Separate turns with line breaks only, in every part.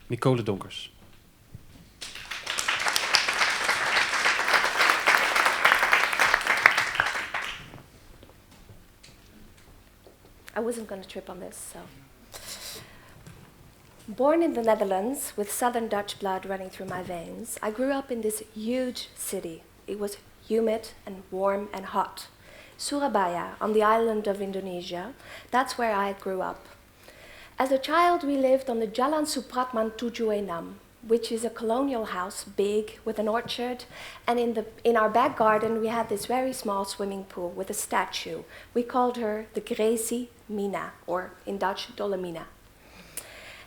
Nicole Donkers.
I wasn't going to trip on this, so. Born in the Netherlands with southern Dutch blood running through my veins, I grew up in this huge city. It was humid and warm and hot. Surabaya, on the island of Indonesia, that's where I grew up. As a child, we lived on the Jalan Supratman 7, which is a colonial house, big, with an orchard, and in our back garden we had this very small swimming pool with a statue. We called her the Gracie Mina, or in Dutch, Dolle Mina.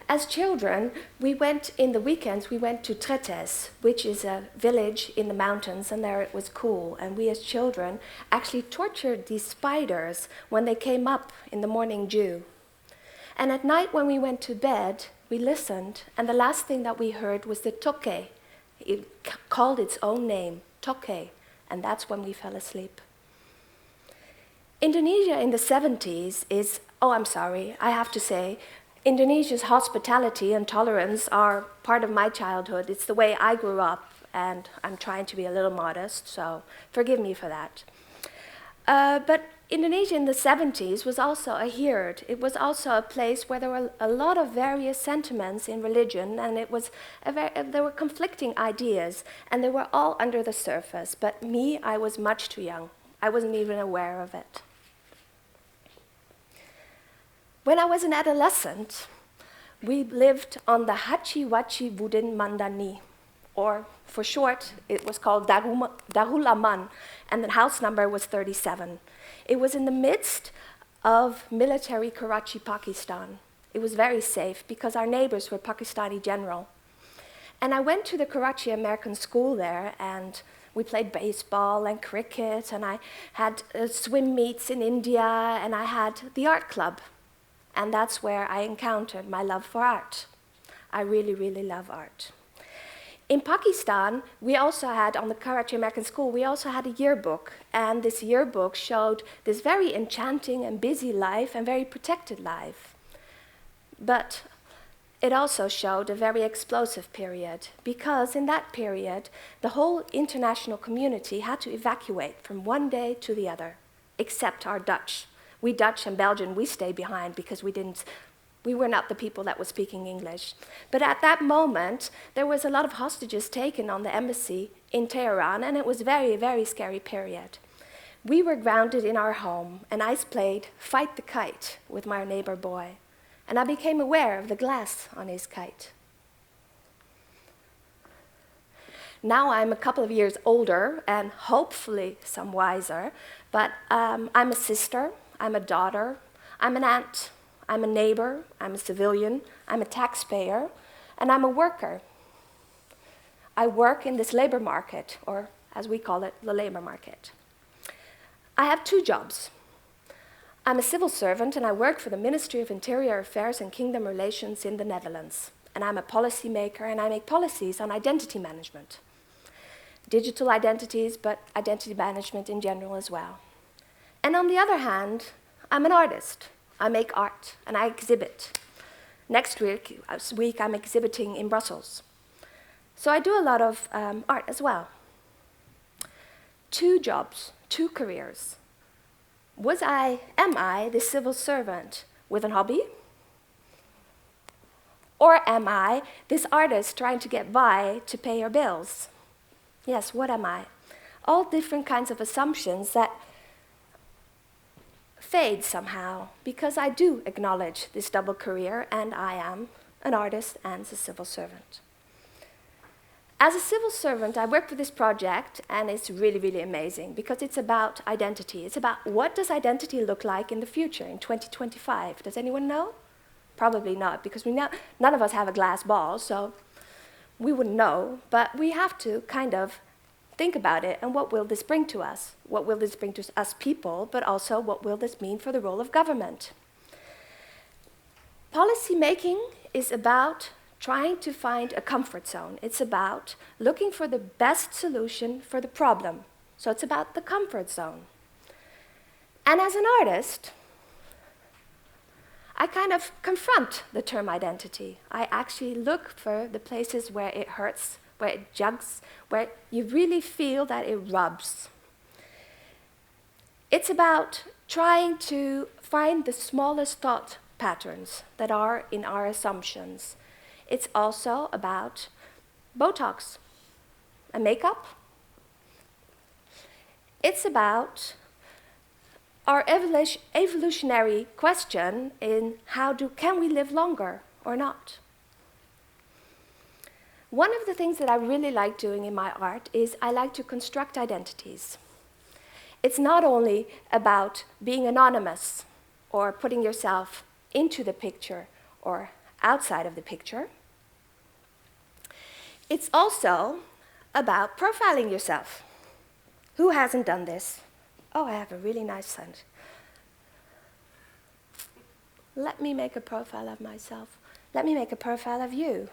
As children, in the weekends, we went to Tretes, which is a village in the mountains, and there it was cool. And we as children actually tortured these spiders when they came up in the morning dew. And at night when we went to bed, we listened, and the last thing that we heard was the toke. It called its own name, toke, and that's when we fell asleep. Indonesia in the 70s is, I have to say, Indonesia's hospitality and tolerance are part of my childhood. It's the way I grew up, and I'm trying to be a little modest, so forgive me for that. But Indonesia in the 70s was also a herd. It was also a place where there were a lot of various sentiments in religion, and there were conflicting ideas, and they were all under the surface. But me, I was much too young. I wasn't even aware of it. When I was an adolescent, we lived on the Hachi Wachi Wudin Mandani, or for short, it was called Darul Aman, and the house number was 37. It was in the midst of military Karachi, Pakistan. It was very safe because our neighbors were Pakistani general. And I went to the Karachi American school there, and we played baseball and cricket, and I had swim meets in India, and I had the art club. And that's where I encountered my love for art. I really, really love art. In Pakistan, we also had, on the Karachi American School, we also had a yearbook. And this yearbook showed this very enchanting and busy life and very protected life. But it also showed a very explosive period, because in that period, the whole international community had to evacuate from one day to the other, except our Dutch. We Dutch and Belgian, we stayed behind because we were not the people that were speaking English. But at that moment, there was a lot of hostages taken on the embassy in Tehran, and it was a very, very scary period. We were grounded in our home, and I played Fight the Kite with my neighbor boy, and I became aware of the glass on his kite. Now I'm a couple of years older and hopefully some wiser, but I'm a sister, I'm a daughter, I'm an aunt, I'm a neighbor, I'm a civilian, I'm a taxpayer, and I'm a worker. I work in this labor market, or as we call it, the labor market. I have two jobs. I'm a civil servant, and I work for the Ministry of Interior Affairs and Kingdom Relations in the Netherlands. And I'm a policy maker, and I make policies on identity management. Digital identities, but identity management in general as well. And on the other hand, I'm an artist. I make art, and I exhibit. Next week, I'm exhibiting in Brussels. So I do a lot of art as well. Two jobs, two careers. Am I the civil servant with a hobby? Or am I this artist trying to get by to pay your bills? Yes, what am I? All different kinds of assumptions that fade somehow, because I do acknowledge this double career, and I am an artist and a civil servant. As a civil servant, I work for this project, and it's really, really amazing, because it's about identity. It's about what does identity look like in the future, in 2025. Does anyone know? Probably not, because none of us have a glass ball, so we wouldn't know, but we have to kind of think about it, and what will this bring to us? What will this bring to us people, but also what will this mean for the role of government? Policy making is about trying to find a comfort zone. It's about looking for the best solution for the problem. So it's about the comfort zone. And as an artist, I kind of confront the term identity. I actually look for the places where it hurts, where it jugs, where you really feel that it rubs. It's about trying to find the smallest thought patterns that are in our assumptions. It's also about Botox and makeup. It's about our evolutionary question in can we live longer or not? One of the things that I really like doing in my art is I like to construct identities. It's not only about being anonymous or putting yourself into the picture or outside of the picture. It's also about profiling yourself. Who hasn't done this? Oh, I have a really nice scent. Let me make a profile of myself. Let me make a profile of you.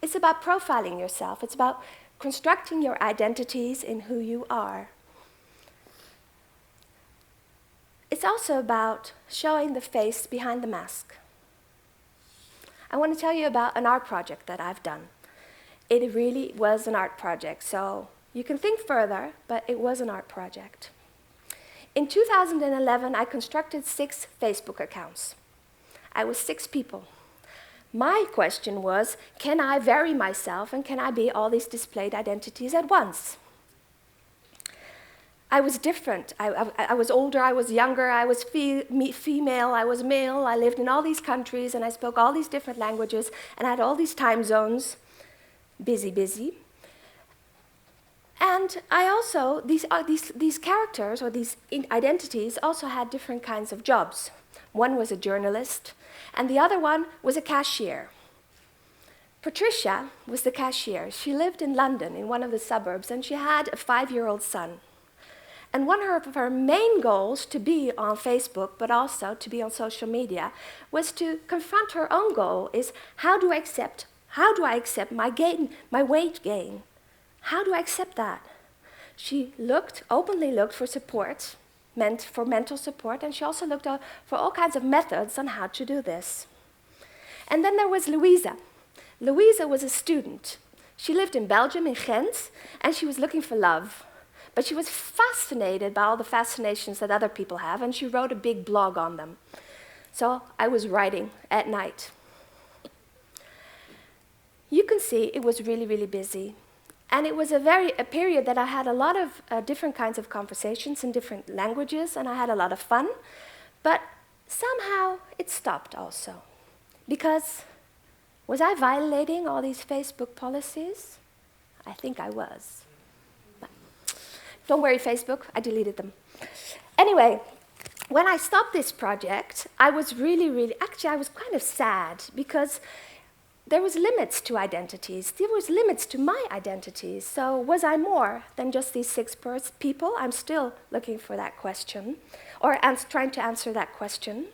It's about profiling yourself. It's about constructing your identities in who you are. It's also about showing the face behind the mask. I want to tell you about an art project that I've done. It really was an art project, so you can think further, but it was an art project. In 2011, I constructed 6 Facebook accounts. I was 6 people. My question was, can I vary myself and can I be all these displayed identities at once? I was different. I was older, I was younger, I was female, I was male, I lived in all these countries and I spoke all these different languages and I had all these time zones. Busy. And I also, these characters or these identities also had different kinds of jobs. One was a journalist, and the other one was a cashier. Patricia was the cashier. She lived in London, in one of the suburbs, and she had a 5-year-old son. And one of her main goals to be on Facebook, but also to be on social media, was to confront her own goal, is how do I accept my weight gain? How do I accept that? She openly looked for support, for mental support, and she also looked for all kinds of methods on how to do this. And then there was Louisa. Louisa was a student. She lived in Belgium, in Ghent, and she was looking for love. But she was fascinated by all the fascinations that other people have, and she wrote a big blog on them. So I was writing at night. You can see it was really, really busy. And it was a period that I had a lot of different kinds of conversations in different languages, and I had a lot of fun. But somehow it stopped also. Because was I violating all these Facebook policies? I think I was. But don't worry, Facebook, I deleted them. Anyway, when I stopped this project, I was actually I was kind of sad because there was limits to identities. There was limits to my identities. So was I more than just these 6 people? I'm still looking for that question, or trying to answer that question.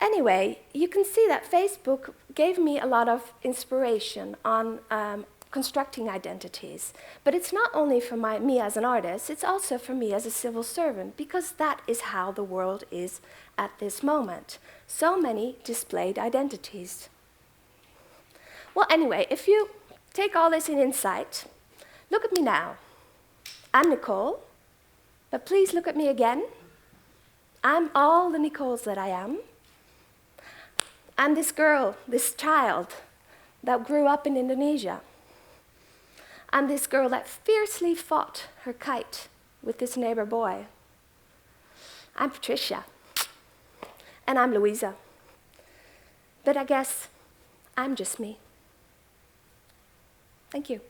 Anyway, you can see that Facebook gave me a lot of inspiration on constructing identities. But it's not only for me as an artist, it's also for me as a civil servant, because that is how the world is at this moment. So many displayed identities. Well, anyway, if you take all this in insight, look at me now. I'm Nicole, but please look at me again. I'm all the Nicoles that I am. I'm this girl, this child that grew up in Indonesia. I'm this girl that fiercely fought her kite with this neighbor boy. I'm Patricia, and I'm Louisa. But I guess I'm just me. Thank you.